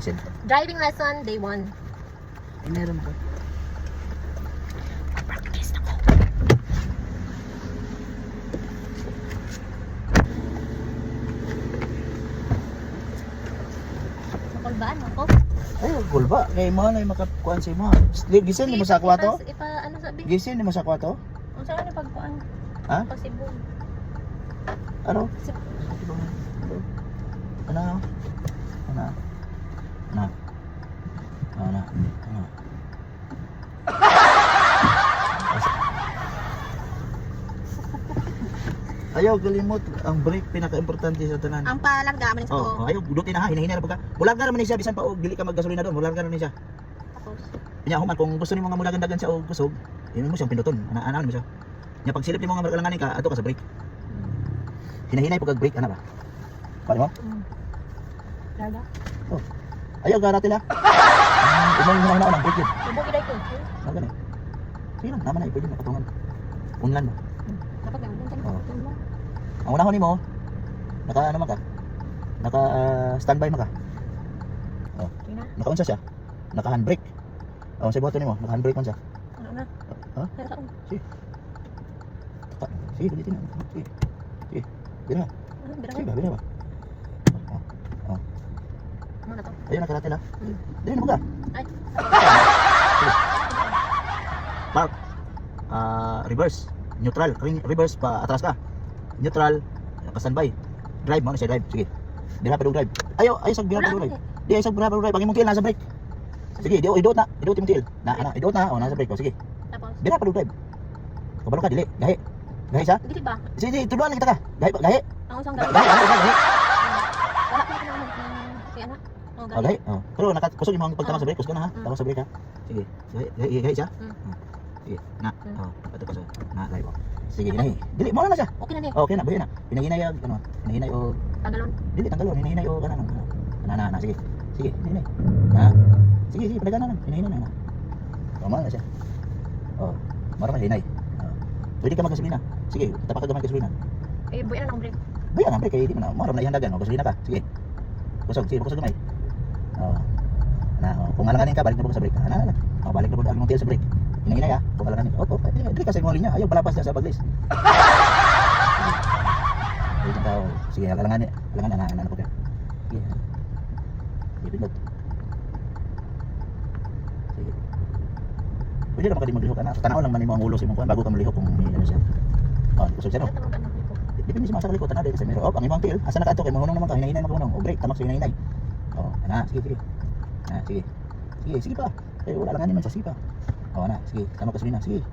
absent. Driving lesson, day 1. Ay, meron pa. Practice na ko. Makulbaan ako. Ay, gulba. Kaya mo na yung makakuan sa mo. Gisin ni mo sa kwarto? Ano sabi? Gisin ni mo sa kwarto? Kung saan ano pagkuan? Ha? Possible. Ano? Ano? Ano? Ano? Ano? Ano? Ayaw galimot ang brake pinaka-importante sa tanan. Ang palagda man sa Oh, ayaw duti na ha, hinahinay na pagka. Bulagan naman ni siya bisan pa og dili ka maggasolina doon, bulagan naman ni siya. Tapos. Nya human kung gusto nimo nga mulagan-dagan siya og kusog, yun mo siyang pinduton. Ana mo siya. Nya pag silip nimo nga kalanganin ka, ato ka sa brake. Hinahinay pag brake ana ba? Pare mo? Laga. Oh. Ayaw garate la. Imong hinahinay na brake yun. Ibo giday ko. Ano gani? Sige lang, naman na pwede makatungan. Unlan ba? Dapat gawin kan. Oo. Ang unahon nimo, naka ano man ka? Naka standby man ka. Oh. Ina. Naka-unsa siya? Naka handbrake. Oh, sa buhaton nimo, naka handbrake man siya. Ano na? Ha? Pero saan? Sige. Sige, ulitin na. Sige. Sige. Bira. Ano Sige birahan? ba, bira ba? Oh. Ano na to? Ayun, nakarate lang. Dili mo ka. Ay. Park. Reverse. Neutral. Reverse pa atras ka. Neutral. Ka-standby. Drive mo na siya, drive. Sige. Bira pa drive. Ayaw sa bira pa drive. Di ayaw sa bira pa drive. Pag imong tiil nasa brake. Sige, idot na. Idot imong tiil. Idot na. O, nasa brake ko. Sige. Tapos. Bira pa drive. Kabalo ka, dili. Gahi. Gahi siya. Dili ba? Sige, tuluan lang kita ka. Gahi pa, gahi. Ang usang Gahi, gabi. gahi, gahi. Wala pa na ng si anak. Oh, Oh, gahi. Oh. Pero nakakusog yung mga pagtama sa brake. Kusog na ha. Mm. Tapos sa brake ha. Sige. Gahi siya. Mm. Sige. Na. Mm. Oh, ito pa sa. Na, live. Sige, hinahi. Dili, mo na siya. Okay na ni. Okay na, buhay na. Hinahinay ano, hinahinay o Tagalon. dili tanggalon, hinahinay o kanan. Na, sige. Sige, hinahinay. Ha? Sige, padagan na lang. Hinahinay na. Tama na siya. Oh, marami hinay. Pwede ka maggasolina. Sige, tapak ka gamay gasolina. Eh, buhay na ng break. Buhay na, kay di mo na. Marami na ihandagan, gasolina ka. Sige. Kusog gamay. Oh. Kung alanganin ka, balik na po sa brake. Balik na po ang tiil sa brake. Hinahinay ha. Kung alanganin. Dili ka sa imong linya. Ayaw palapas niya sa paglis. Sige, alanganin na po ka. Sige. Sige, pindot. Sige. Pwede naman ka di maglihok, anak. Tanaw lang man mo ang ulo sa imong kuwan bago ka malihok kung may ano siya. Oh, kusog siya no. Depende sa mga sa likod, tanado sa mero. Ang imong tiil, asa nakaadto kay mahunong naman ka, hinahinay magunong. O brake, tamak sa hinahinay. Oh, sige. Sige pa. Wala lang man siya, sige pa. Oh, sige, tama ka sa sige.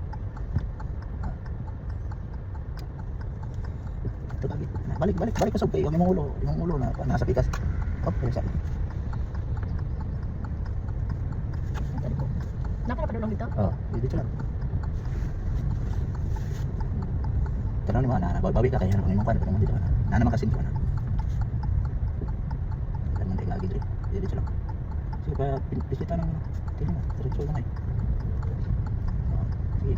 Ito lagi. Balik ka sa yung ulo na nasa pikas. Pwede siya. Nakarapadulong dito? Oh, dito lang. Tanong mo bawi ka kaya ano pa naman dito. Na naman kasi dito. Kan man lagi dito lang. Sige pa pisita nang tingnan mo. Diretso lang ay. Sige.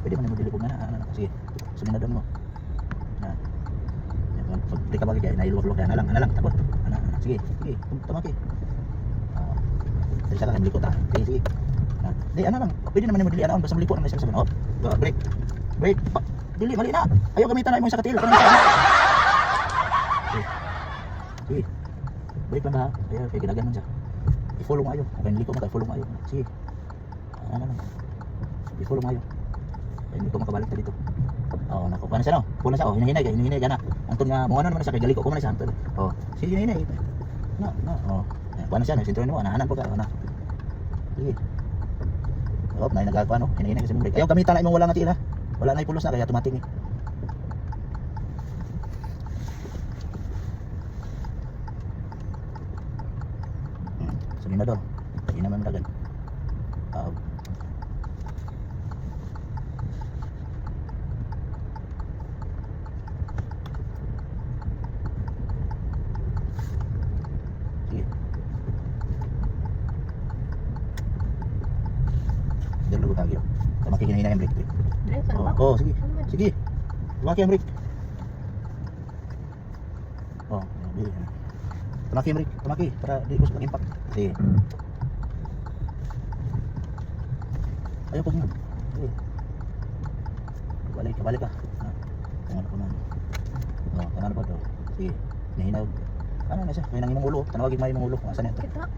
Pwede mo na magdilipog na sige. Suminadon mo. Na. Pag di ka bagay nailok-lok yan na lang takot. Sige. Tumaki. Diretso lang likot sige. Di lang. Pwede naman mo dili basta maliko naman siya sa Break. Dili mali na. Ayaw gamitan na mo sa katil. Sige. Break lang ha. Kaya ginagan man siya. I-follow mo ayo. Okay, niliko mo kay follow mo ayo. Sige. I-follow mo ayo. Kaya niliko makabalik ta dito. Oh, nakuha na siya no. Puna siya hinahinay ka na. Antun nga mo naman siya kay galiko ko man siya antun. Oh, sige hinahinay. No. Oh. Kuha na siya, sinturon mo, anahanan po ka, Sige. Oh, nagagawa no. Hinahinay kasi mo break. Ayaw gamitan na imong wala nga tila. Wala na ipulos na kaya automatic ni. Sabihin na daw. Hindi naman dagan. Sige. Diyan lugo tayo. Tama kikinahina yung break. Oh, sige. Sige. Lumaki ang brake. Oh, Tamaki mo rin, tamaki. Para di ko sa impact. Sige. Ayaw pag mo. Sige. Balik ka. Tangan ko na. Tangan po to. Sige. Nahinaw. Ano na siya? May nang imong ulo. Tanawagin may imong ulo. Kung asan ito. Sakit na.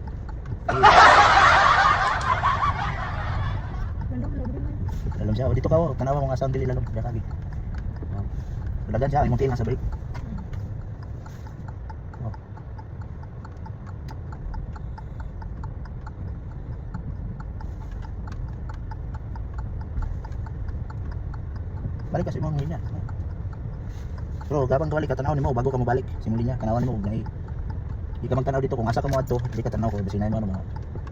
Sige. Lalong siya. O, dito ka o. Tanawa mo nga sound dili lalong. Diyan kagi. Lagan siya. Imong tail nga sa break. Balik ka sa imong linya. Pero gabang balik ka tanaw nimo bago ka mobalik. Simuli niya kanawan mo gay. Di ka magtanaw dito kung asa ka mo adto, di ka tanaw ko basin mo ano mga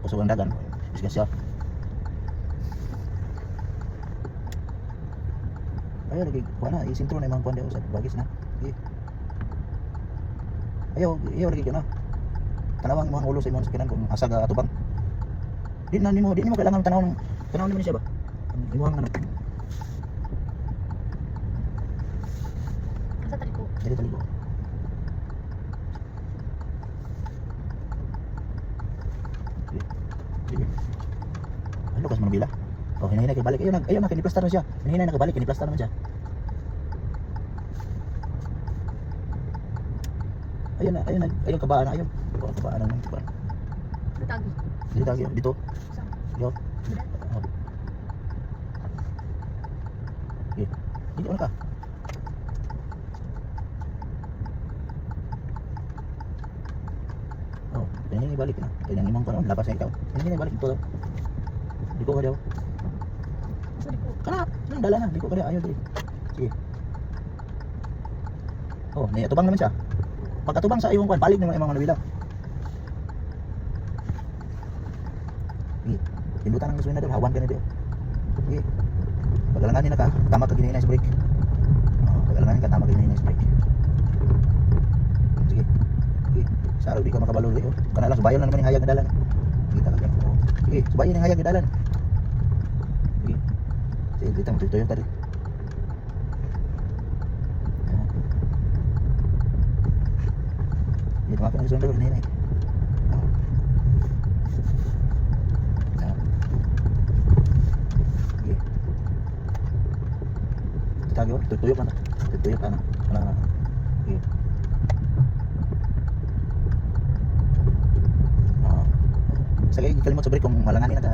kusog ang dagan. Discuss siya. Ayaw lagi kuana isintro na imong kuan sa bagis na. Sige. Ayaw lagi kana. Tanawang mo ang ulo sa imong sakinan kung asa ka atubang. Di nimo kailangan tanaw nimo ni siya ba? Imong ano. Asa tali ko? Jadi tali ko. Sige. Ano kas manubila? Oh, hinahinay kay balik. Ayaw na kiniplastar na siya. Hinahinay na kabalik, kiniplastar naman siya. Ayun kabaan na, ayun. Oh, kabaan na. Natagi. Dito tagi, dito. Sa. Yo. Oh. Okay. Dito na ka. Oh, hinahinay balik na. Kaya nang imang pa lapas na ikaw. Hinahinay balik ito. Di ko ka daw. Sa di ko. Kana, nang dala na, di ko kaya ayaw dali. Sige. Oh, may atubang naman siya. Pagkatubang sa iyong kwan, balik naman yung mga nabila. Sige. Pindutan ng gusto na daw, hawan ka na daw. Sige. Pagalanganin na ka, tama ka ginahinay sa break. Oh, pagalanganin ka, tama ka ginahinay sa break. Sige. Sige. Sa araw di ka makabalo rin. Oh. Kana lang, subayan na naman yung hayag na dalan. Kita ka dyan. Oh. Sige, subayan yung hayag na dalan. Sige. Sige, dito mo, tuyo tadi. Dito makin gusto nyo hinay. Sige. Tagi mo, tuyo ka na. Tuyo ka na. Sige. Sa kayo, kalimot sa break kung malanganin na ka.